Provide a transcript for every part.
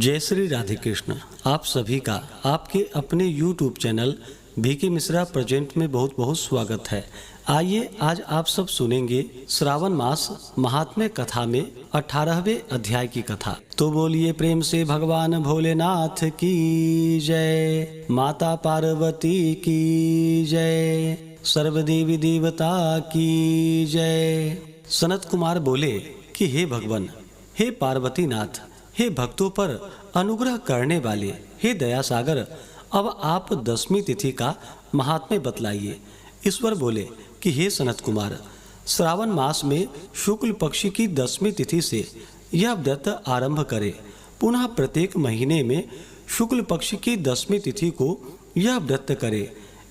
जय श्री राधे कृष्ण। आप सभी का आपके अपने YouTube channel B K Mishra present में बहुत बहुत स्वागत है। आइए आज आप सब सुनेंगे श्रावण मास महात्म्य कथा में 18वें अध्याय की कथा। तो बोलिए प्रेम से भगवान भोलेनाथ की जय, माता पार्वती की जय, सर्वदेवी देवता की जय। सनत कुमार बोले कि हे भगवान, हे पार्वती नाथ, हे भक्तों पर अनुग्रह करने वाले, हे दया सागर, अब आप 10वीं तिथि का महात्म्य बतलाइए। ईश्वर बोले कि हे सनत कुमार, श्रावण मास में शुक्ल पक्ष की 10वीं तिथि से यह व्रत आरंभ करें। पुनः प्रत्येक महीने में शुक्ल पक्ष की 10वीं तिथि को यह व्रत करें।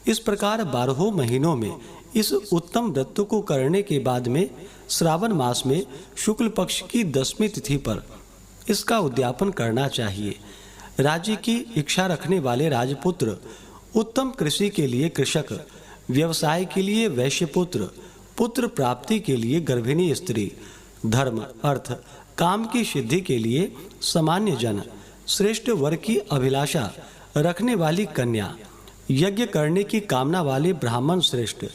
इस प्रकार 12 महीनों में इस उत्तम व्रत को करने के बाद में श्रावण मास में शुक्ल पक्ष की 10वीं तिथि पर इसका उद्यापन करना चाहिए। राज्य की इच्छा रखने वाले राजपुत्र, उत्तम कृषि के लिए कृषक, व्यवसाय के लिए वैश्यपुत्र, पुत्र प्राप्ति के लिए गर्भिणी स्त्री, धर्म अर्थ काम की सिद्धि के लिए सामान्य जन, श्रेष्ठ वर की अभिलाषा रखने वाली कन्या, यज्ञ करने की कामना वाले ब्राह्मण श्रेष्ठ,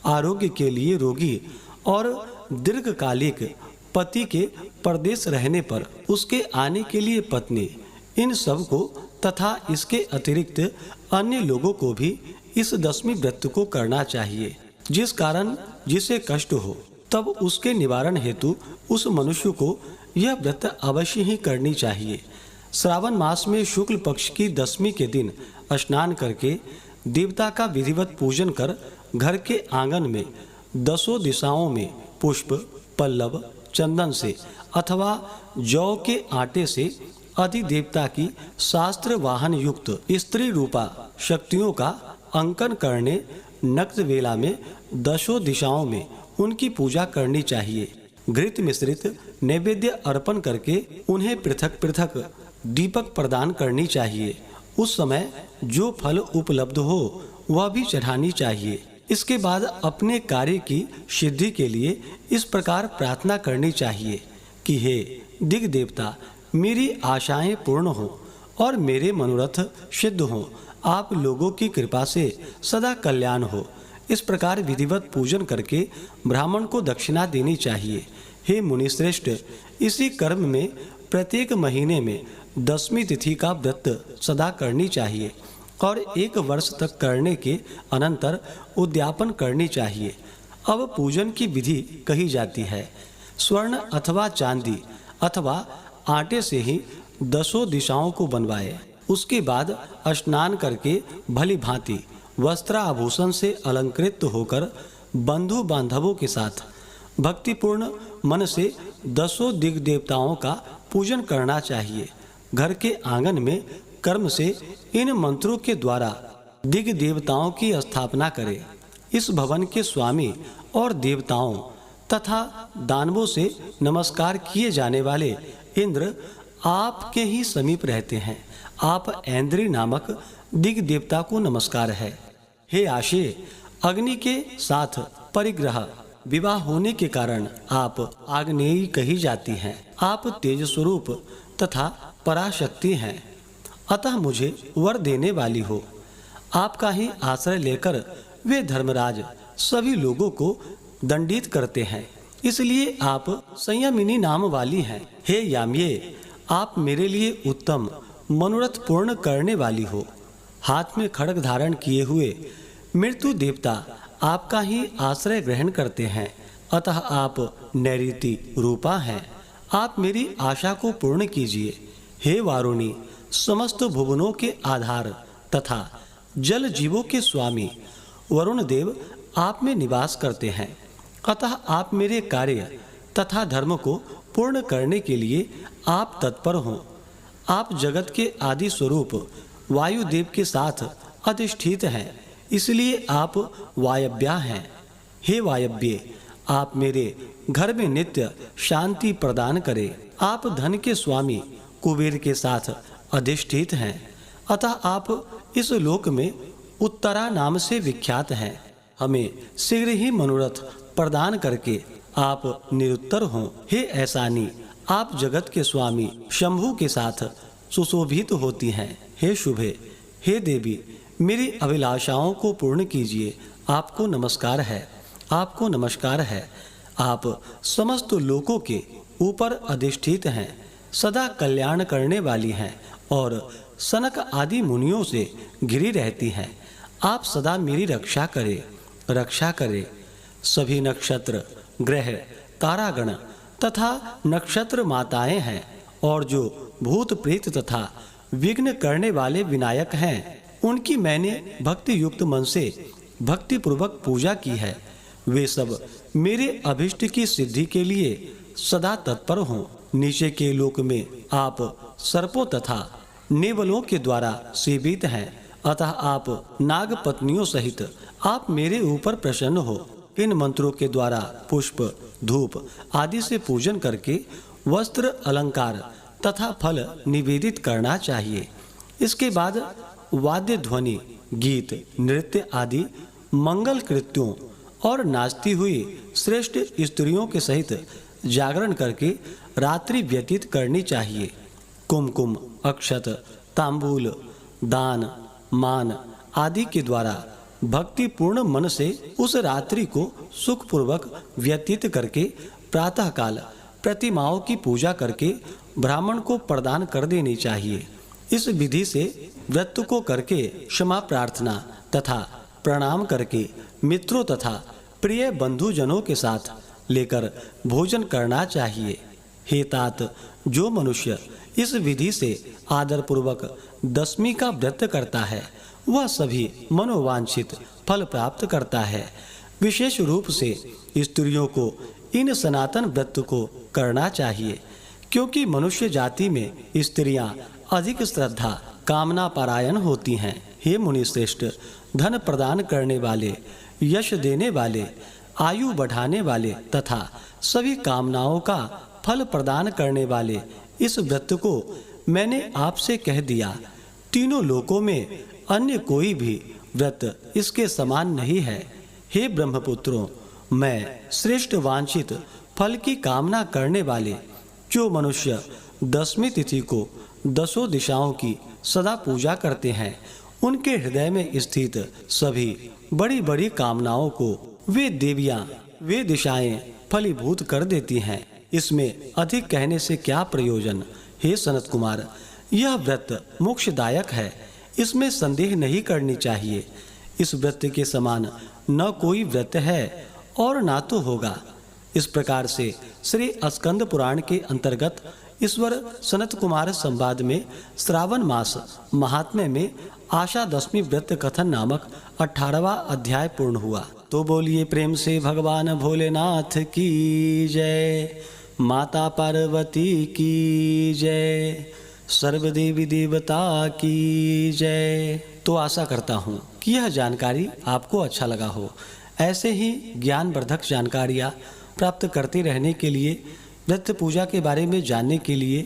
आरोग्य के लिए रोगी और दीर्घकालिक पति के परदेश रहने पर उसके आने के लिए पत्नी, इन सब को तथा इसके अतिरिक्त अन्य लोगों को भी इस 10वीं व्रत को करना चाहिए। जिस कारण जिसे कष्ट हो तब उसके निवारण हेतु उस मनुष्य को यह व्रत अवश्य ही करनी चाहिए। श्रावण मास में शुक्ल पक्ष की 10वीं के दिन स्नान करके देवता का विधिवत पूजन कर घर के आंगन में 10 दिशाओं में पुष्प, पल्लव, चंदन से अथवा जौ के आटे से अधिदेवता की शास्त्र वाहन युक्त स्त्री रूपा शक्तियों का अंकन करने नक्त वेला में 10 दिशाओं में उनकी पूजा करनी चाहिए। घृत मिश्रित नैवेद्य अर्पण करके उन्हें पृथक पृथक दीपक प्रदान करनी चाहिए। उस समय जो फल उपलब्ध हो वह भी चढ़ानी चाहिए। इसके बाद अपने कार्य की सिद्धि के लिए इस प्रकार प्रार्थना करनी चाहिए कि हे दिग देवता, मेरी आशाएं पूर्ण हो और मेरे मनोरथ सिद्ध हो। आप लोगों की कृपा से सदा कल्याण हो। इस प्रकार विधिवत पूजन करके ब्राह्मण को दक्षिणा देनी चाहिए। हे मुनिश्रेष्ठ, इसी कर्म में प्रत्येक महीने में 10वीं तिथि का व्रत सदा करनी चाहिए और 1 वर्ष तक करने के अनंतर उद्यापन करनी चाहिए। अब पूजन की विधि कही जाती है। स्वर्ण अथवा चांदी अथवा आटे से ही 10 दिशाओं को बनवाए। उसके बाद स्नान करके भली भांति वस्त्राभूषण से अलंकृत होकर बंधु बांधवों के साथ भक्तिपूर्ण मन से 10 दिग देवताओं का पूजन करना चाहिए। घर के आंगन में कर्म से इन मंत्रों के द्वारा दिग देवताओं की स्थापना करें। इस भवन के स्वामी और देवताओं तथा दानवों से नमस्कार किए जाने वाले इंद्र आपके ही समीप रहते हैं। आप ऐन्द्री नामक दिग देवता को नमस्कार है। हे आशे, अग्नि के साथ परिग्रह विवाह होने के कारण आप आग्नेयी कही जाती हैं। आप तेज स्वरूप तथा पराशक्ति हैं, अतः मुझे वर देने वाली हो। आपका ही आश्रय लेकर वे धर्मराज सभी लोगों को दंडित करते हैं, इसलिए आप संयमिनी नाम वाली हैं। हे याम्ये, आप मेरे लिए उत्तम मनोरथ पूर्ण करने वाली हो। हाथ में खड्ग धारण किए हुए मृत्यु देवता आपका ही आश्रय ग्रहण करते हैं, अतः आप नैऋति रूपा हैं। आप मेरी आशा को पूर्ण कीजिए। हे वारुणी, समस्त भुवनों के आधार तथा जल जीवों के स्वामी वरुण देव आप में निवास करते हैं, अतः आप मेरे कार्य तथा धर्म को पूर्ण करने के लिए आप तत्पर हों। आप जगत के आदि स्वरूप वायुदेव के साथ अधिष्ठित हैं, इसलिए आप वायव्या हैं। हे वायव्ये, आप मेरे घर में नित्य शांति प्रदान करें। आप धन के स्वामी कुबेर के साथ अधिष्ठित हैं, अतः आप इस लोक में उत्तरा नाम से विख्यात हैं। हमें शीघ्र ही मनोरथ प्रदान करके आप निरुत्तर हों। हे ऐसानी, आप जगत के स्वामी शंभु के साथ सुशोभित होती हैं। हे शुभे, हे देवी, मेरी अभिलाषाओं को पूर्ण कीजिए। आपको नमस्कार है, आपको नमस्कार है। आप समस्त लोकों के ऊपर अधिष्ठित हैं, सदा कल्याण करने वाली हैं और सनक आदि मुनियों से घिरी रहती हैं। आप सदा मेरी रक्षा करें, रक्षा करें। सभी नक्षत्र, ग्रह, तारागण तथा नक्षत्र माताएं हैं और जो भूत प्रेत तथा विघ्न करने वाले विनायक हैं, उनकी मैंने भक्ति युक्त मन से भक्ति पूर्वक पूजा की है। वे सब मेरे अभिष्ट की सिद्धि के लिए सदा तत्पर हों। नीचे के लोक में आप सर्पों तथा नेवलों के द्वारा सेवित हैं, अतः आप नाग पत्नियों सहित आप मेरे ऊपर प्रसन्न हो। इन मंत्रों के द्वारा पुष्प, धूप आदि से पूजन करके वस्त्र, अलंकार तथा फल निवेदित करना चाहिए। इसके बाद वाद्य ध्वनि, गीत, नृत्य आदि मंगल कृत्यों और नाचती हुई श्रेष्ठ स्त्रियों के सहित जागरण करके रात्रि व्यतीत करनी चाहिए। कुमकुम, अक्षत, तांबूल, दान, मान आदि के द्वारा भक्ति पूर्ण मन से उस रात्रि को सुखपूर्वक व्यतीत करके प्रातःकाल प्रतिमाओं की पूजा करके ब्राह्मण को प्रदान कर देनी चाहिए। इस विधि से व्रत को करके क्षमा प्रार्थना तथा प्रणाम करके मित्रों तथा प्रिय बंधुजनों के साथ लेकर भोजन करना चाहिए। हे तात, जो मनुष्य इस विधि से आदर पूर्वक दशमी का व्रत करता है, वह सभी मनोवांछित फल प्राप्त करता है। विशेष रूप से स्त्रियों को इन सनातन व्रत को करना चाहिए, क्योंकि मनुष्य जाति में स्त्रियां अधिक श्रद्धा कामना परायण होती हैं। हे मुनि श्रेष्ठ, धन प्रदान करने वाले, यश देने वाले, आयु बढ़ाने वाले तथा सभी कामनाओं का फल प्रदान करने वाले इस व्रत को मैंने आपसे कह दिया। तीनों लोकों में अन्य कोई भी व्रत इसके समान नहीं है। हे ब्रह्मपुत्रों, मैं श्रेष्ठ वांछित फल की कामना करने वाले जो मनुष्य दशमी तिथि को दसों दिशाओं की सदा पूजा करते हैं, उनके हृदय में स्थित सभी बड़ी बड़ी कामनाओं को वे देवियां, वे दिशाएं फलीभूत कर देती हैं। इसमें अधिक कहने से क्या प्रयोजन। हे सनत कुमार, यह व्रत मोक्षदायक है, इसमें संदेह नहीं करनी चाहिए। इस व्रत के समान न कोई व्रत है और ना तो होगा। इस प्रकार से श्री स्कंद पुराण के अंतर्गत ईश्वर सनत कुमार संवाद में श्रावण मास महात्म्य में आशा दशमी व्रत कथन नामक 18वां अध्याय पूर्ण हुआ। तो बोलिए प्रेम से भगवान भोलेनाथ की जय, माता पार्वती की जय, सर्वदेवी देवता की जय। तो आशा करता हूँ कि यह जानकारी आपको अच्छा लगा हो। ऐसे ही ज्ञानवर्धक जानकारियाँ प्राप्त करते रहने के लिए, व्रत पूजा के बारे में जानने के लिए,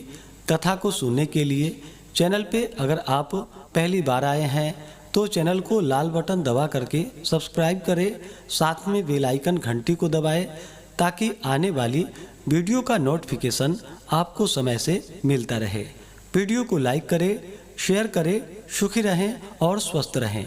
कथा को सुनने के लिए चैनल पे अगर आप पहली बार आए हैं तो चैनल को लाल बटन दबा करके सब्सक्राइब करें, साथ में बेल आइकन घंटी को दबाएं ताकि आने वाली वीडियो का नोटिफिकेशन आपको समय से मिलता रहे। वीडियो को लाइक करें, शेयर करें। सुखी रहें और स्वस्थ रहें।